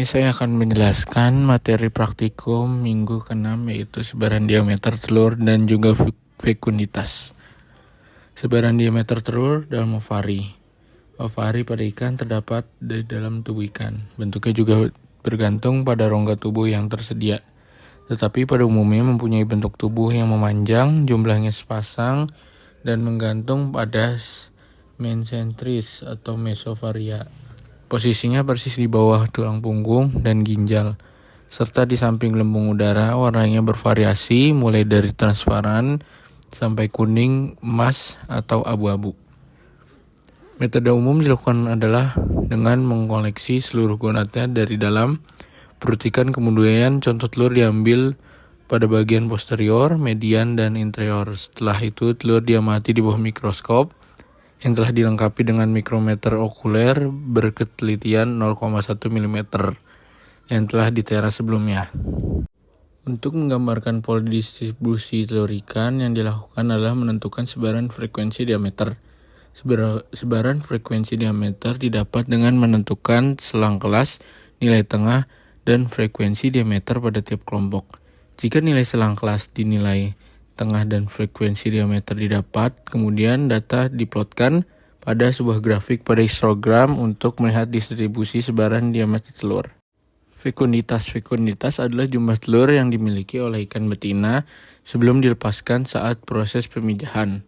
saya akan menjelaskan materi praktikum minggu ke-6 yaitu sebaran diameter telur dan juga fekunditas. Sebaran diameter telur dalam ovari. Ovari pada ikan terdapat di dalam tubuh ikan. Bentuknya juga bergantung pada rongga tubuh yang tersedia. Tetapi pada umumnya mempunyai bentuk tubuh yang memanjang, jumlahnya sepasang, dan menggantung pada mensentris atau mesofaria. Posisinya persis di bawah tulang punggung dan ginjal, serta di samping lembung udara. Warnanya bervariasi mulai dari transparan sampai kuning, emas, atau abu-abu. Metode umum dilakukan adalah dengan mengoleksi seluruh gonadnya dari dalam perut ikan. Kemudian contoh telur diambil pada bagian posterior, median, dan interior. Setelah itu telur diamati di bawah mikroskop yang telah dilengkapi dengan mikrometer okuler berketelitian 0,1 mm yang telah ditera sebelumnya. Untuk menggambarkan pola distribusi telur ikan, yang dilakukan adalah menentukan sebaran frekuensi diameter. Sebaran frekuensi diameter didapat dengan menentukan selang kelas, nilai tengah, dan frekuensi diameter pada tiap kelompok. Jika nilai selang kelas dinilai tengah dan frekuensi diameter didapat, kemudian data diplotkan pada sebuah grafik pada histogram untuk melihat distribusi sebaran diameter telur. Fekunditas adalah jumlah telur yang dimiliki oleh ikan betina sebelum dilepaskan saat proses pemijahan.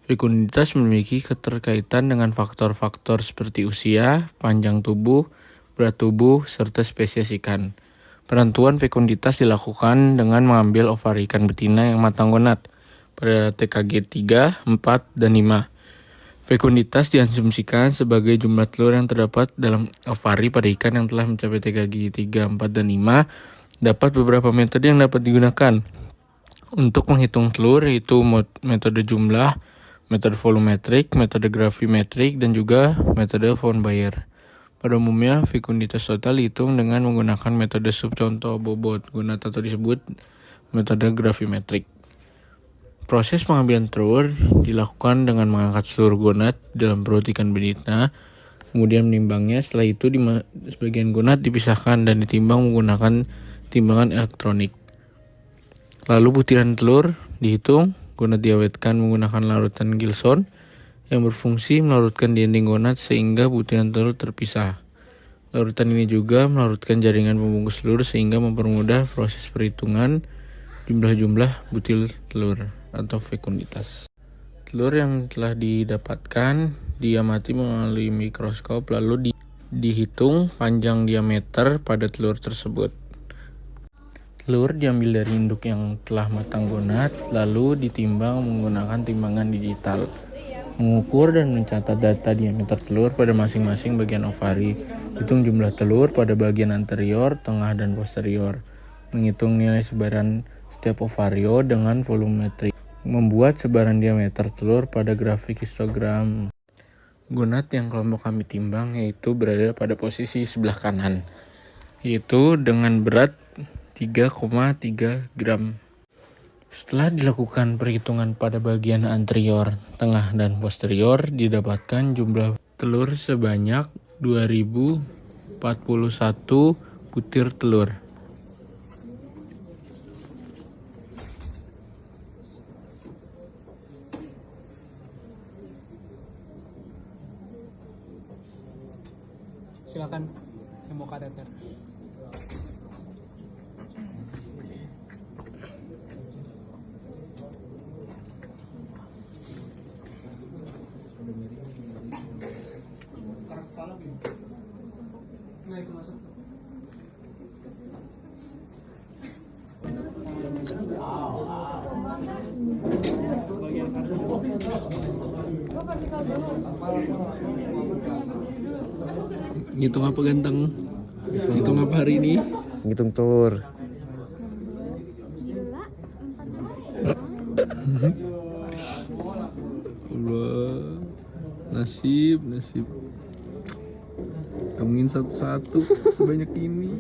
Fekunditas memiliki keterkaitan dengan faktor-faktor seperti usia, panjang tubuh, berat tubuh, serta spesies ikan. Penentuan fekunditas dilakukan dengan mengambil ovari ikan betina yang matang gonad pada TKG 3, 4, dan 5. Fekunditas diasumsikan sebagai jumlah telur yang terdapat dalam ovari pada ikan yang telah mencapai TKG 3, 4, dan 5. Dapat beberapa metode yang dapat digunakan untuk menghitung telur, yaitu metode jumlah, metode volumetrik, metode gravimetrik, dan juga metode von Baer. Pada umumnya, fekunditas total dihitung dengan menggunakan metode subcontoh bobot gonad atau disebut metode gravimetrik. Proses pengambilan telur dilakukan dengan mengangkat seluruh gonad dalam perut ikan betina, kemudian menimbangnya. Setelah itu, sebagian gonad dipisahkan dan ditimbang menggunakan timbangan elektronik. Lalu butiran telur dihitung, gonad diawetkan menggunakan larutan Gilson yang berfungsi melarutkan dinding gonad sehingga butiran telur terpisah. Larutan ini juga melarutkan jaringan pembungkus telur sehingga mempermudah proses perhitungan jumlah butir telur atau fekunditas. Telur yang telah didapatkan diamati melalui mikroskop lalu dihitung panjang diameter pada telur tersebut. Telur diambil dari induk yang telah matang gonad lalu ditimbang menggunakan timbangan digital. Mengukur dan mencatat data diameter telur pada masing-masing bagian ovari. Hitung jumlah telur pada bagian anterior, tengah, dan posterior. Menghitung nilai sebaran setiap ovario dengan volumetrik. Membuat sebaran diameter telur pada grafik histogram. Gonad yang kelompok kami timbang yaitu berada pada posisi sebelah kanan, yaitu dengan berat 3,3 gram. Setelah dilakukan perhitungan pada bagian anterior, tengah, dan posterior, didapatkan jumlah telur sebanyak 2041 butir telur. Silakan yang mau kateter. Nah, itu masuk. Ngitung apa ganteng? Ngitung apa hari ini? Ngitung telur. Allah, nasib. Temuin satu-satu sebanyak ini.